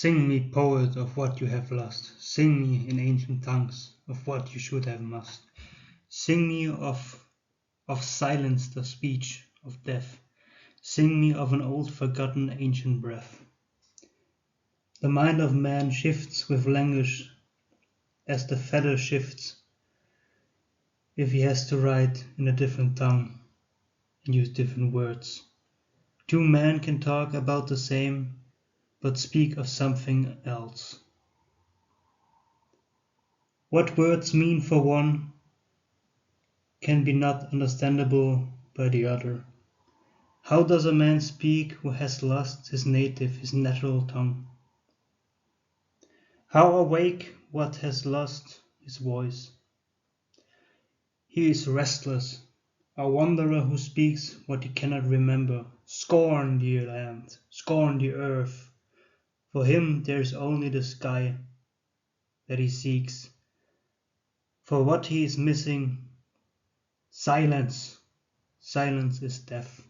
Sing me, poet, of what you have lost. Sing me in ancient tongues of what you should have must. Sing me of silence, the speech of death. Sing me of an old forgotten ancient breath. The mind of man shifts with language as the feather shifts if he has to write in a different tongue and use different words. Two men can talk about the same but speak of something else. What words mean for one can be not understandable by the other. How does a man speak who has lost his native, his natural tongue? How awake what has lost his voice? He is restless, a wanderer who speaks what he cannot remember. Scorn the land, scorn the earth. For him there is only the sky that he seeks. For what he is missing, silence. Silence is death.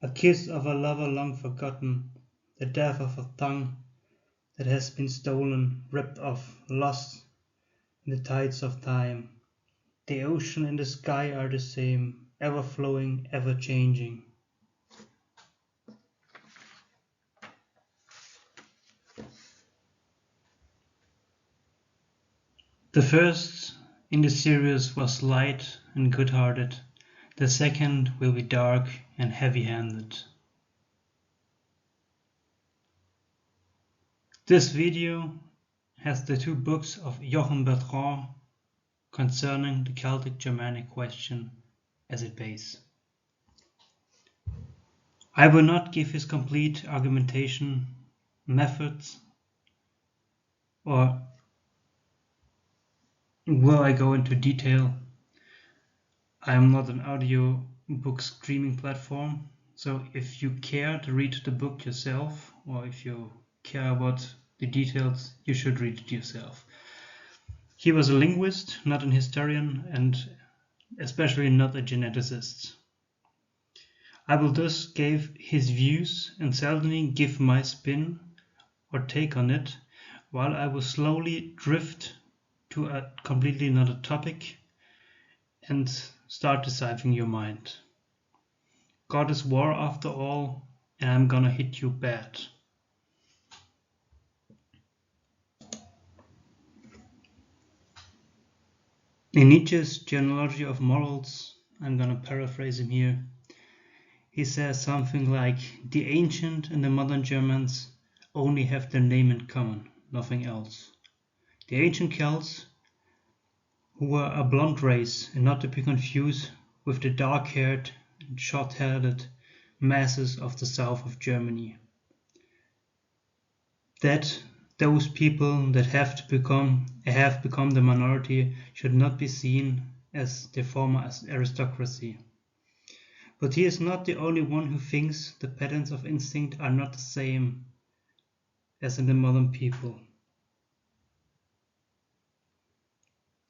A kiss of a lover long forgotten, the death of a tongue that has been stolen, ripped off, lost in the tides of time. The ocean and the sky are the same, ever flowing, ever changing. The first in the series was light and good-hearted. The second will be dark and heavy-handed. This video has the two books of Jochen Bertrand concerning the Celtic-Germanic question as its base. I will not give his complete argumentation, methods, or will I go into detail. I am not an audio book streaming platform, so if you care to read the book yourself, or if you care about the details, you should read it yourself. He was a linguist, not an historian, and especially not a geneticist. I will thus give his views and seldomly give my spin or take on it, while I will slowly drift to a completely another topic and start deciphering your mind. God is war after all, and I'm gonna hit you bad. In Nietzsche's Genealogy of Morals, I'm gonna paraphrase him here, he says something like, the ancient and the modern Germans only have their name in common, nothing else. The ancient Celts, who were a blonde race and not to be confused with the dark-haired and short-headed masses of the south of Germany. That those people that have become the minority should not be seen as the former aristocracy. But he is not the only one who thinks the patterns of instinct are not the same as in the modern people.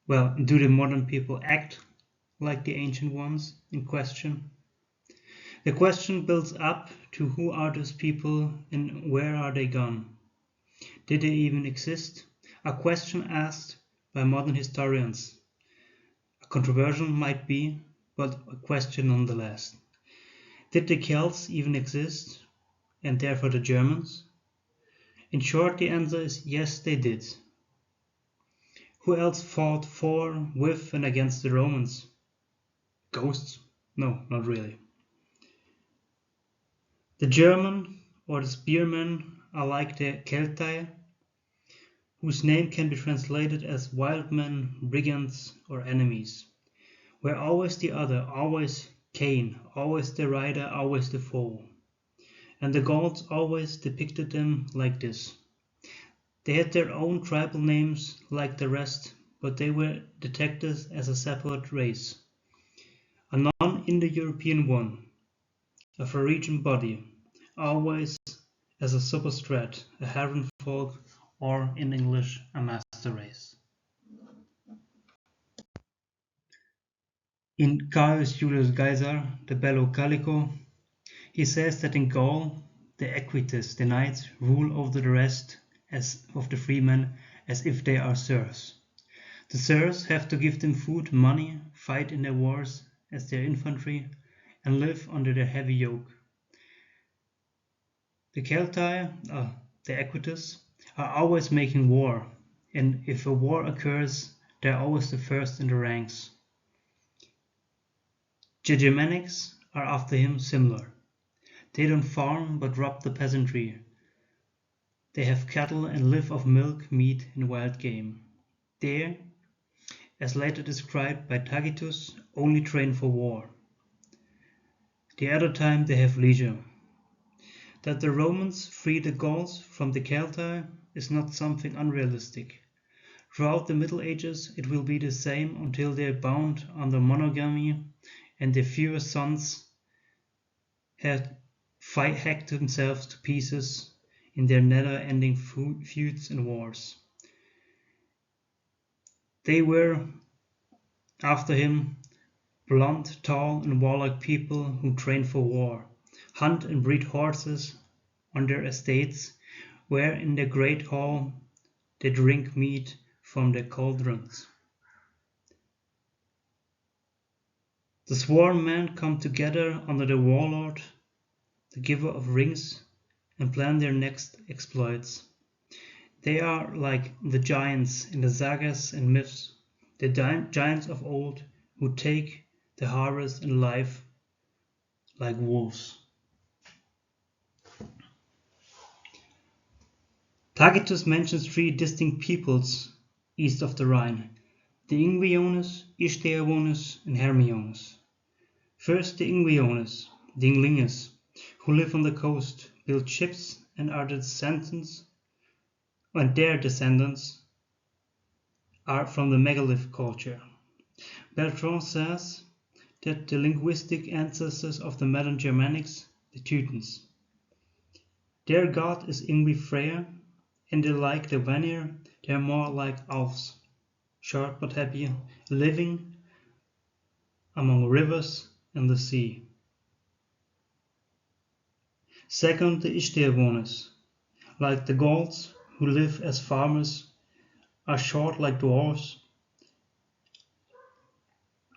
Well, do the modern people act like the ancient ones in question? The question builds up to who are those people and where are they gone? Did they even exist? A question asked by modern historians. A controversial might be, but a question nonetheless. Did the Celts even exist, and therefore the Germans? In short, the answer is yes, they did. Who else fought for, with, and against the Romans? Ghosts? No, not really. The German, or the spearmen, are like the Celtae, whose name can be translated as wild men, brigands, or enemies. Were always the other, always Cain, always the rider, always the foe. And the gods always depicted them like this. They had their own tribal names like the rest, but they were detected as a separate race. A non-Indo-European one, a Pharygian body, always as a superstrat, a heron folk, or in English, a master race. In Caius Julius Caesar, the Bello Gallico, he says that in Gaul the equites, the knights, rule over the rest as of the freemen as if they are serfs. The serfs have to give them food, money, fight in their wars as their infantry, and live under their heavy yoke. The Celtae, the equites, are always making war, and if a war occurs, they are always the first in the ranks. The Germanics are after him similar. They don't farm but rob the peasantry. They have cattle and live off milk, meat, and wild game. They, as later described by Tacitus, only train for war. The other time they have leisure. That the Romans free the Gauls from the Celtae is not something unrealistic. Throughout the Middle Ages it will be the same until they are bound under monogamy and their fewer sons have hacked themselves to pieces in their never-ending feuds and wars. They were, after him, blond, tall, and warlike people who train for war, hunt and breed horses on their estates, where in their great hall they drink meat from their cauldrons. The sworn men come together under the warlord, the giver of rings, and plan their next exploits. They are like the giants in the sagas and myths, the giants of old who take the harvest in life like wolves. Tacitus mentions three distinct peoples east of the Rhine, the Ingviones, Isteavones, and Hermiones. First the Ingviones, the Inglinges, who live on the coast, build ships and are the descendants, and their descendants are from the megalith culture. Bertrand says that the linguistic ancestors of the modern Germanics, the Teutons. Their god is Yngvi Freyr, and they like the Vanir, they are more like elves, short but happy, living among rivers and the sea. Second, the Isteavones, like the Gauls, who live as farmers, are short like dwarves.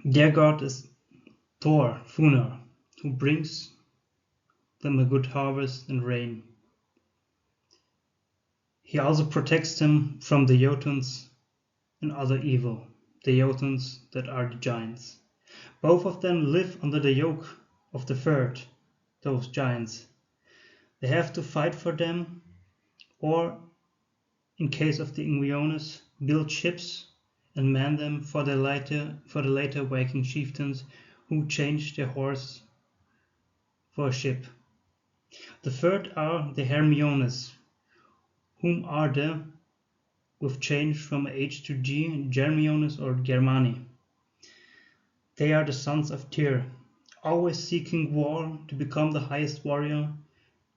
Their god is Thor, Funar, who brings them a good harvest and rain. He also protects them from the Jotuns and other evil, the Jotuns that are the giants. Both of them live under the yoke of the third, those giants. They have to fight for them, or, in case of the Ingviones, build ships and man them for the later Viking chieftains who change their horse for a ship. The third are the Hermiones, whom are the, with change from H to G, Germiones or Germani. They are the sons of Tyr, always seeking war to become the highest warrior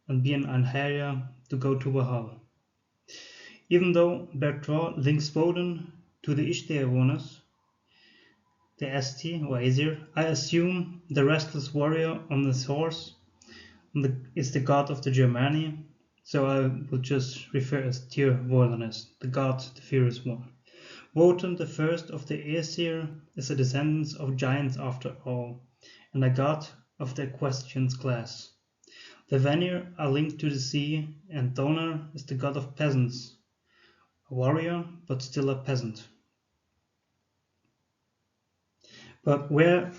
and be an Einherjar to go to Valhalla. Even though Bertrand links Woden to the Isteavones, the Asti or Aesir, I assume the restless warrior on his horse is the god of the Germani, so I will just refer as Tyr Wodanus, the god, the fierce one. Wotan, the first of the Aesir, is a descendant of giants after all, and a god of the Equestrian class. The Vanir are linked to the sea, and Donar is the god of peasants, a warrior but still a peasant. But where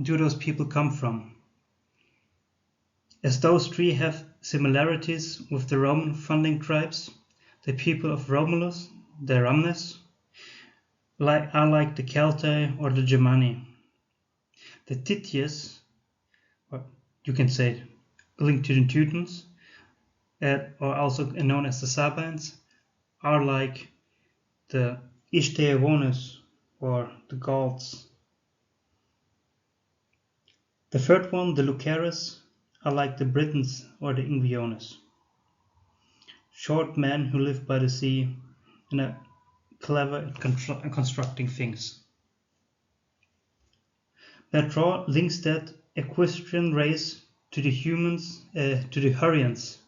do those people come from? As those three have similarities with the Roman founding tribes, the people of Romulus, the Ramnes, are like the Celtae or the Germani. The Tities, or you can say linked to the Teutons, or also known as the Sabines, are like the Isteavones or the Gauls. The third one, the Lucares, are like the Britons or the Ingviones. Short men who live by the sea and are clever at constructing things. Bertrand links that equestrian race to the humans, to the Hurrians,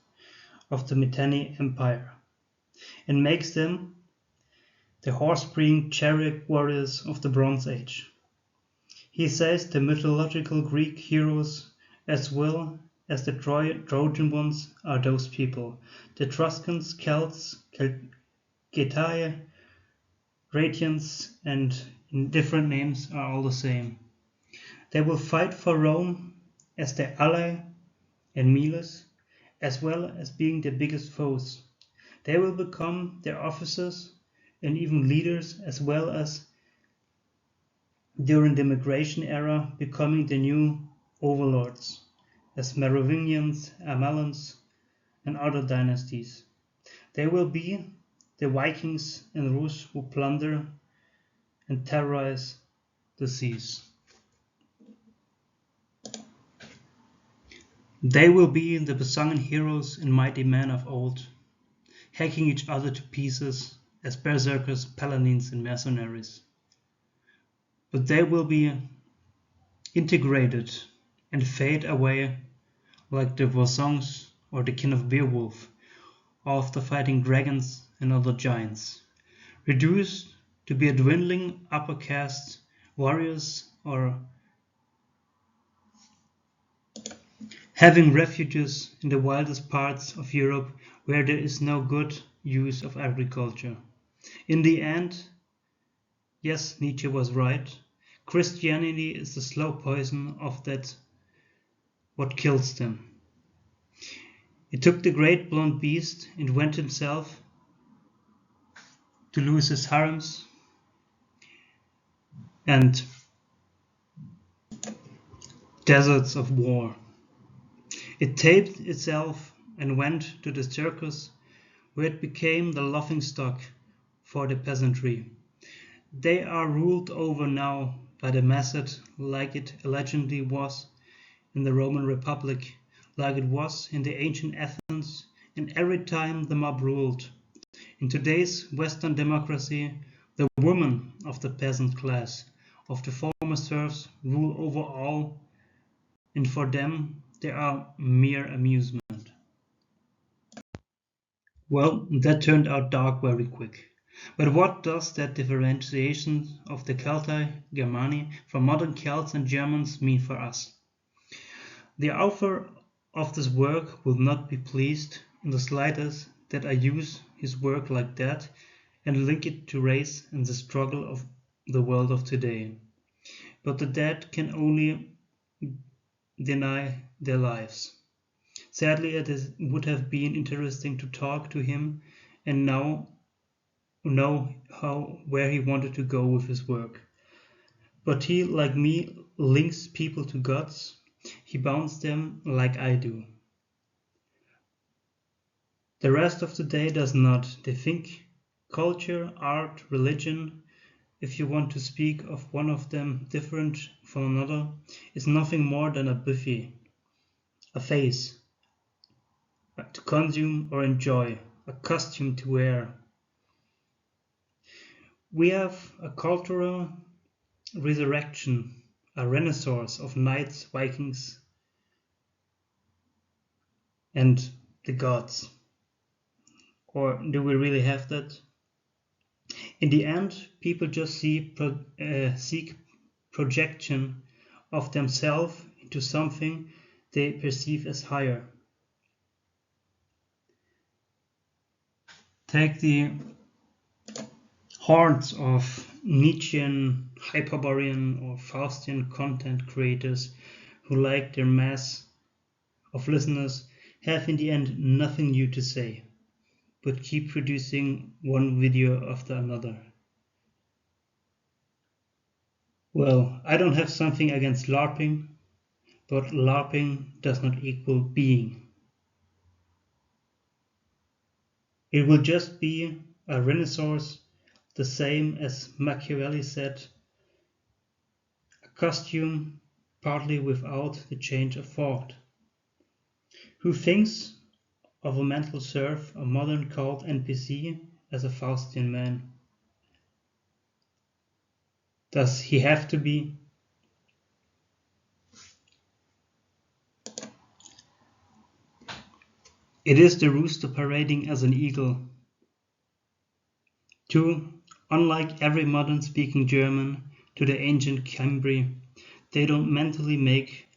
of the Mitanni Empire and makes them the horse-breathing chariot warriors of the Bronze Age. He says the mythological Greek heroes as well as the Trojan ones are those people. The Etruscans, Celts, Getae, Radians, and in different names are all the same. They will fight for Rome as their ally and Miles, as well as being their biggest foes. They will become their officers and even leaders, as well as during the migration era becoming the new overlords, as Merovingians, Amalans, and other dynasties. They will be the Vikings and Rus who plunder and terrorize the seas. They will be the besungen heroes and mighty men of old, hacking each other to pieces as berserkers, paladins, and mercenaries. But they will be integrated and fade away like the Volsungs or the kin of Beowulf, after fighting dragons and other giants, reduced to be a dwindling upper caste warriors or having refuges in the wildest parts of Europe where there is no good use of agriculture. In the end, yes, Nietzsche was right. Christianity is the slow poison of that what kills them. It took the great blond beast and went himself to lose his harems and deserts of war. It taped itself and went to the circus where it became the laughingstock for the peasantry. They are ruled over now by the masses like it allegedly was in the Roman Republic, like it was in the ancient Athens, and every time the mob ruled. In today's Western democracy, the women of the peasant class, of the former serfs, rule over all, and for them they are mere amusement. Well, that turned out dark very quick. But what does that differentiation of the Celtae Germani from modern Celts and Germans mean for us? The author of this work will not be pleased in the slightest that I use his work like that and link it to race and the struggle of the world of today. But the dead can only deny their lives. Sadly, would have been interesting to talk to him and now know where he wanted to go with his work. But he, like me, links people to gods. He bounds them like I do. The rest of the day does not. They think culture, art, religion, if you want to speak of one of them different from another, is nothing more than a buffet, a face to consume or enjoy, a costume to wear. We have a cultural resurrection, a renaissance of knights, Vikings, and the gods. Or do we really have that? In the end, people just seek projection of themselves into something they perceive as higher. Take the hordes of Nietzschean, Hyperborean, or Faustian content creators who, like their mass of listeners, have in the end nothing new to say, but keep producing one video after another. Well, I don't have something against LARPing, but LARPing does not equal being. It will just be a renaissance, the same as Machiavelli said, a costume partly without the change of thought. Who thinks of a mental serf, a modern cult NPC, as a Faustian man? Does he have to be? It is the rooster parading as an eagle. 2. Unlike every modern speaking German to the ancient Cimbri, they don't mentally make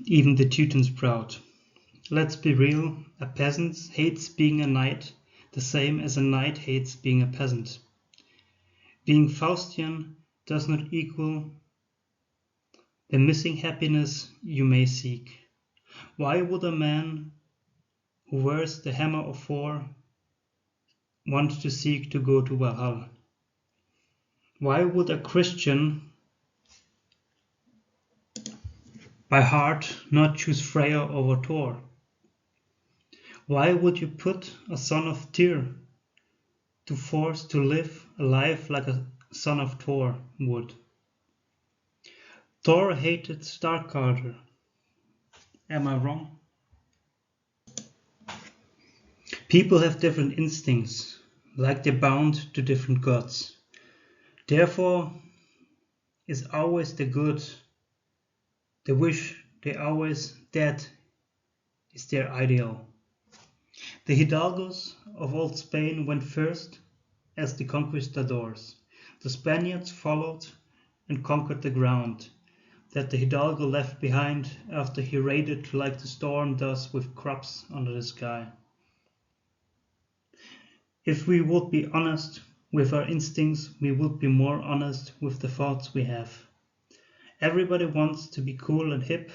even the Teutons proud. Let's be real, a peasant hates being a knight the same as a knight hates being a peasant. Being Faustian does not equal the missing happiness you may seek. Why would a man who wears the hammer of Thor want to seek to go to Valhalla? Why would a Christian by heart not choose Freya over Thor? Why would you put a son of Tyr to force to live a life like a son of Thor would? Thor hated Starkadr. Am I wrong? People have different instincts, like they're bound to different gods. Therefore, is always the good, the wish they always dead is their ideal. The Hidalgos of old Spain went first as the conquistadors. The Spaniards followed and conquered the ground that the Hidalgo left behind after he raided like the storm does with crops under the sky. If we would be honest with our instincts, we would be more honest with the thoughts we have. Everybody wants to be cool and hip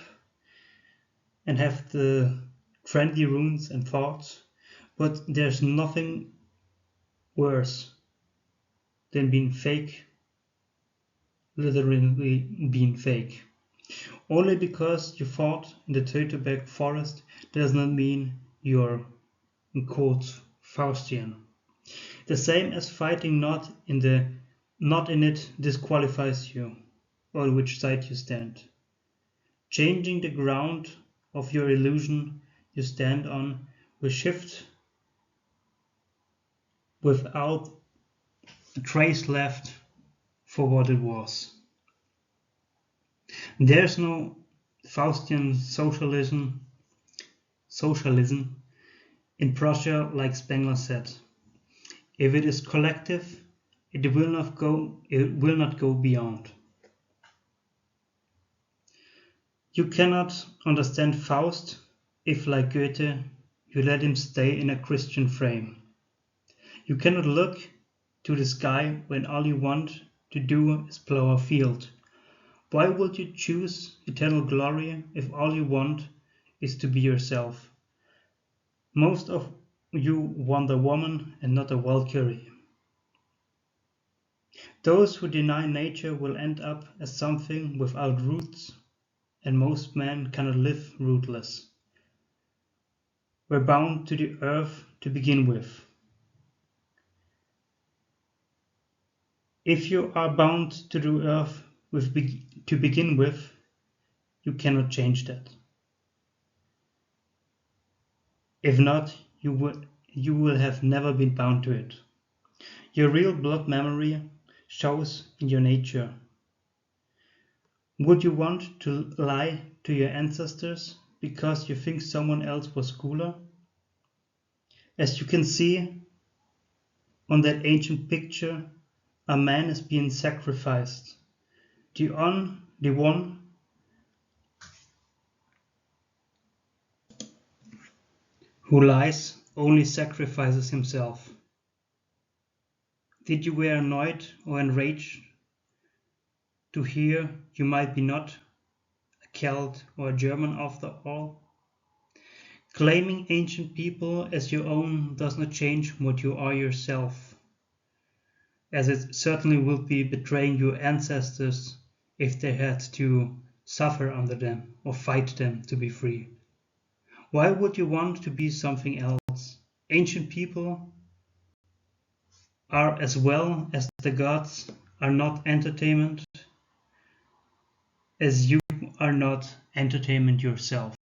and have the trendy runes and thoughts, but there's nothing worse than being fake, literally being fake. Only because you fought in the Teutoburg forest does not mean you're, in quotes, Faustian. The same as fighting not in it disqualifies you, on which side you stand. Changing the ground of your illusion you stand on will shift without a trace left for what it was. There's no Faustian socialism in Prussia, like Spengler said. If it is collective, it will not go beyond. You cannot understand Faust if, like Goethe, you let him stay in a Christian frame. You cannot look to the sky when all you want to do is plow a field. Why would you choose eternal glory if all you want is to be yourself? Most of you want a woman and not a Valkyrie. Those who deny nature will end up as something without roots, and most men cannot live rootless. We're bound to the earth to begin with. If you are bound to the earth to begin with, you cannot change that. If not, you will have never been bound to it. Your real blood memory shows in your nature. Would you want to lie to your ancestors because you think someone else was cooler? As you can see on that ancient picture, a man is being sacrificed. The one who lies only sacrifices himself. Did you were annoyed or enraged to hear you might be not a Celt or a German after all? Claiming ancient people as your own does not change what you are yourself, as it certainly would be betraying your ancestors if they had to suffer under them or fight them to be free. Why would you want to be something else? Ancient people are, as well as the gods, are not entertainment, as you are not entertainment yourself.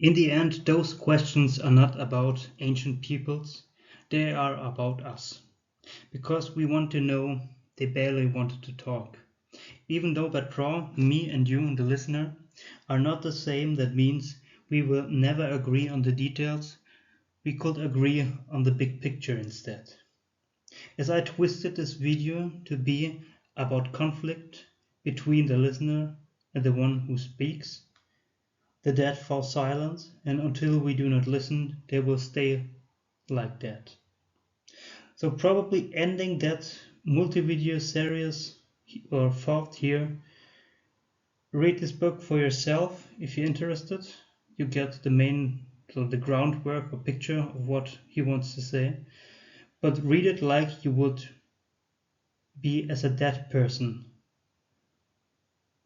In the end, those questions are not about ancient peoples, they are about us. Because we want to know, they barely wanted to talk. Even though Bertrand, me and you, the listener, are not the same, that means we will never agree on the details. We could agree on the big picture instead. As I twisted this video to be about conflict between the listener and the one who speaks, the dead fall silent, and until we do not listen, they will stay like that. So probably ending that multi-video series or thought here. Read this book for yourself if you're interested. You get the groundwork or picture of what he wants to say. But read it like you would be as a dead person,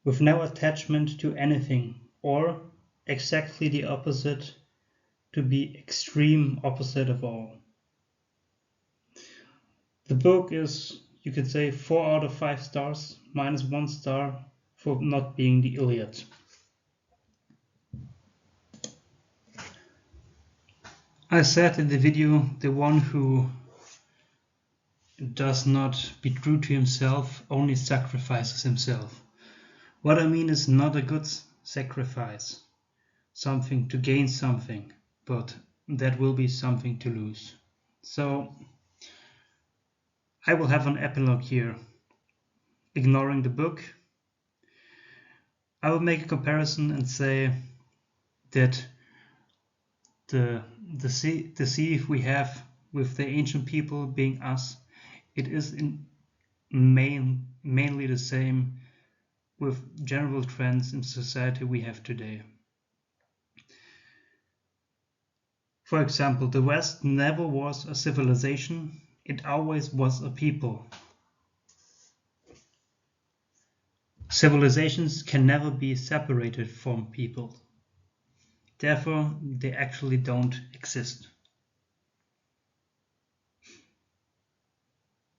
with no attachment to anything, or exactly the opposite, to be extreme opposite of all. The book is, you could say, 4 out of 5 stars, minus 1 star for not being the Iliad. I said in the video, the one who does not be true to himself only sacrifices himself. What I mean is not a good sacrifice, something to gain something, but that will be something to lose. So I will have an epilogue here. Ignoring the book, I will make a comparison and say that the sea we have with the ancient people being us, it is mainly the same with general trends in society we have today. For example, the West never was a civilization, it always was a people. Civilizations can never be separated from people. Therefore, they actually don't exist.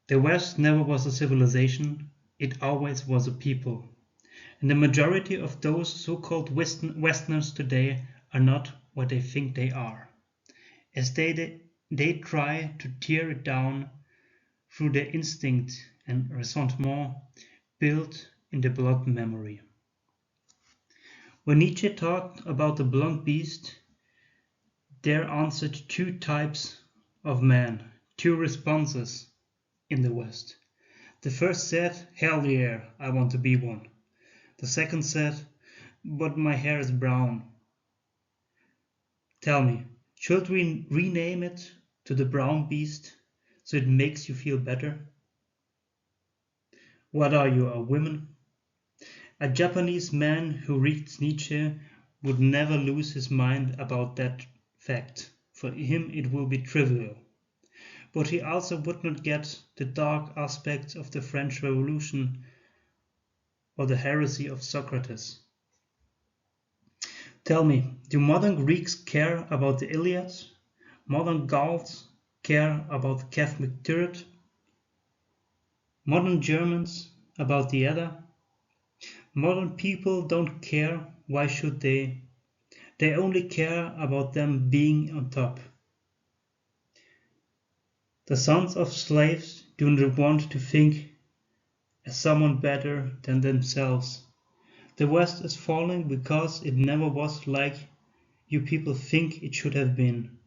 The West never was a civilization, it always was a people. And the majority of those so-called Westerners today are not what they think they are, as they try to tear it down through their instinct and ressentiment built in the blood memory. When Nietzsche talked about the blonde beast, there answered 2 types of men, 2 responses in the West. The first said, "Hell yeah, I want to be one." The second said, "But my hair is brown." Tell me, should we rename it to the brown beast so it makes you feel better? What are you, a woman? A Japanese man who reads Nietzsche would never lose his mind about that fact. For him it will be trivial. But he also would not get the dark aspects of the French Revolution or the heresy of Socrates. Tell me, do modern Greeks care about the Iliad? Modern Gauls care about the Catholic turret? Modern Germans about the Edda? Modern people don't care, why should they? They only care about them being on top. The sons of slaves do not want to think as someone better than themselves. The West is falling because it never was like you people think it should have been.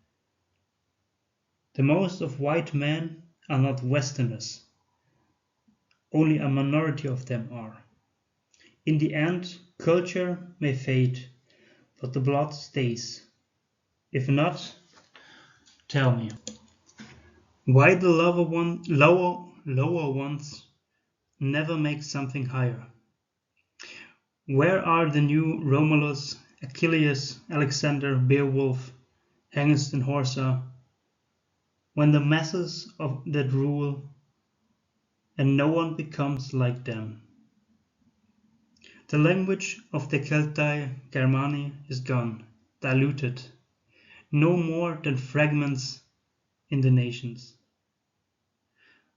The most of white men are not Westerners. Only a minority of them are. In the end, culture may fade, but the blood stays. If not, tell me, why the lower ones never make something higher? Where are the new Romulus, Achilles, Alexander, Beowulf, Hengist and Horsa, when the masses of that rule and no one becomes like them? The language of the Celtae Germani is gone, diluted, no more than fragments in the nations.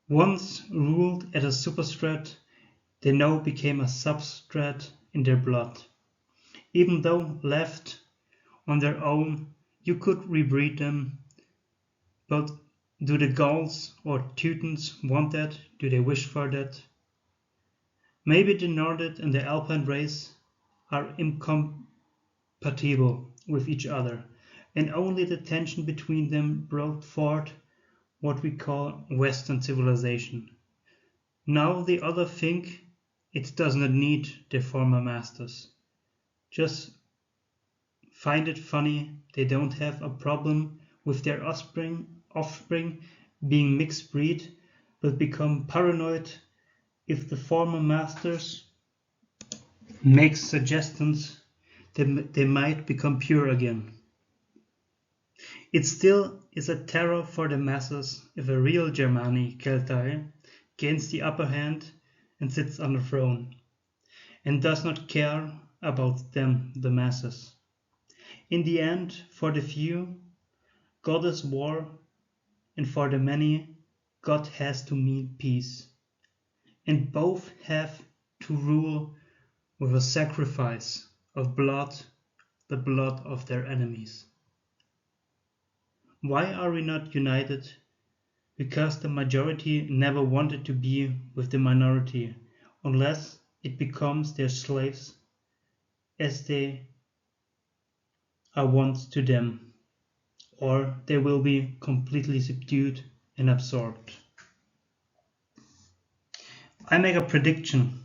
Once ruled as a superstrat, they now became a substrat in their blood. Even though left on their own, you could rebreed them. But do the Gauls or Teutons want that? Do they wish for that? Maybe the Nordid and the Alpine race are incompatible with each other, and only the tension between them brought forth what we call Western civilization. Now the other think it does not need their former masters. Just find it funny they don't have a problem with their offspring being mixed breed, but become paranoid if the former masters make suggestions that they might become pure again. It still is a terror for the masses if a real Germani Celtae gains the upper hand and sits on the throne, and does not care about them, the masses. In the end, for the few, God is war, and for the many, God has to mean peace. And both have to rule with a sacrifice of blood, the blood of their enemies. Why are we not united? Because the majority never wanted to be with the minority, unless it becomes their slaves, as they are wont to them, or they will be completely subdued and absorbed. I make a prediction.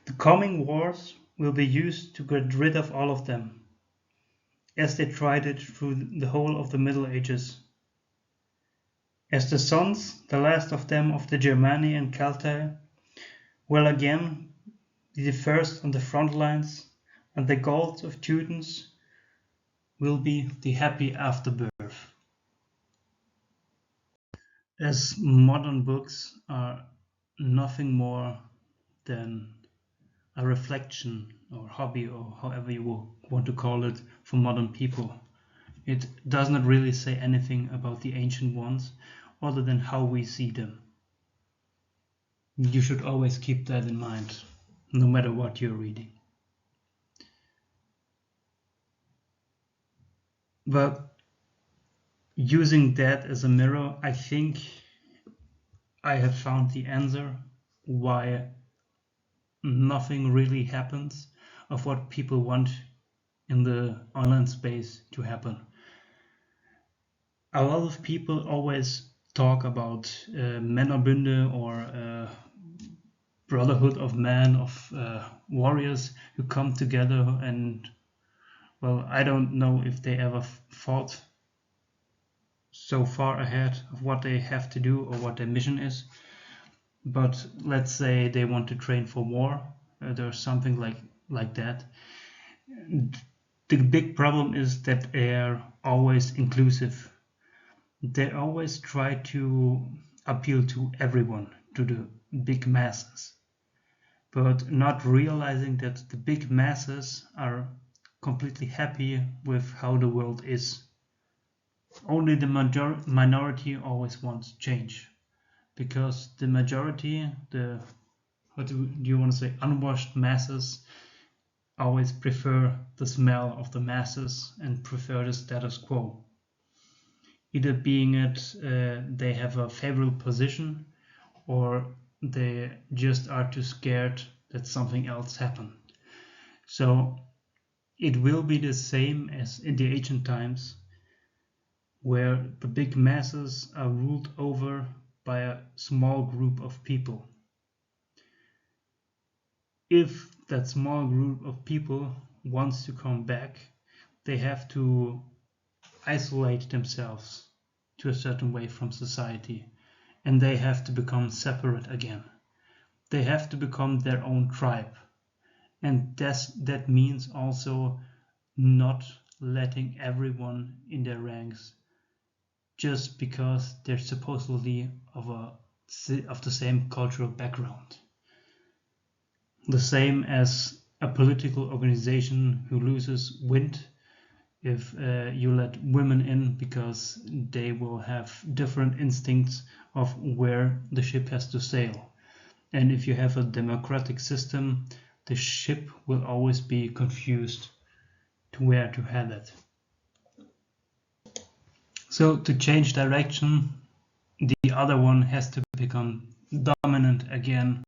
The coming wars will be used to get rid of all of them, as they tried it through the whole of the Middle Ages. As the sons, the last of them of the Germani and Celtae, will again be the first on the front lines, and the gold of Teutons will be the happy afterbirth. As modern books are nothing more than a reflection or hobby, or however you want to call it, for modern people. It does not really say anything about the ancient ones other than how we see them. You should always keep that in mind, no matter what you're reading. But using that as a mirror, I think I have found the answer why nothing really happens of what people want in the online space to happen. A lot of people always talk about Männerbünde or brotherhood of men, of warriors who come together, and well, I don't know if they ever fought so far ahead of what they have to do or what their mission is. But let's say they want to train for war, there's something like that. The big problem is that they're always inclusive. They always try to appeal to everyone, to the big masses, but not realizing that the big masses are completely happy with how the world is. Only the minority always wants change, because the majority, the what do you want to say, unwashed masses, always prefer the smell of the masses and prefer the status quo. Either being it they have a favorable position, or they just are too scared that something else happened. So it will be the same as in the ancient times, where the big masses are ruled over by a small group of people. If that small group of people wants to come back, they have to isolate themselves to a certain way from society, and they have to become separate again. They have to become their own tribe, and that means also not letting everyone in their ranks just because they're supposedly of the same cultural background. The same as a political organization who loses wind if you let women in, because they will have different instincts of where the ship has to sail. And if you have a democratic system, the ship will always be confused to where to head it. So to change direction, the other one has to become dominant again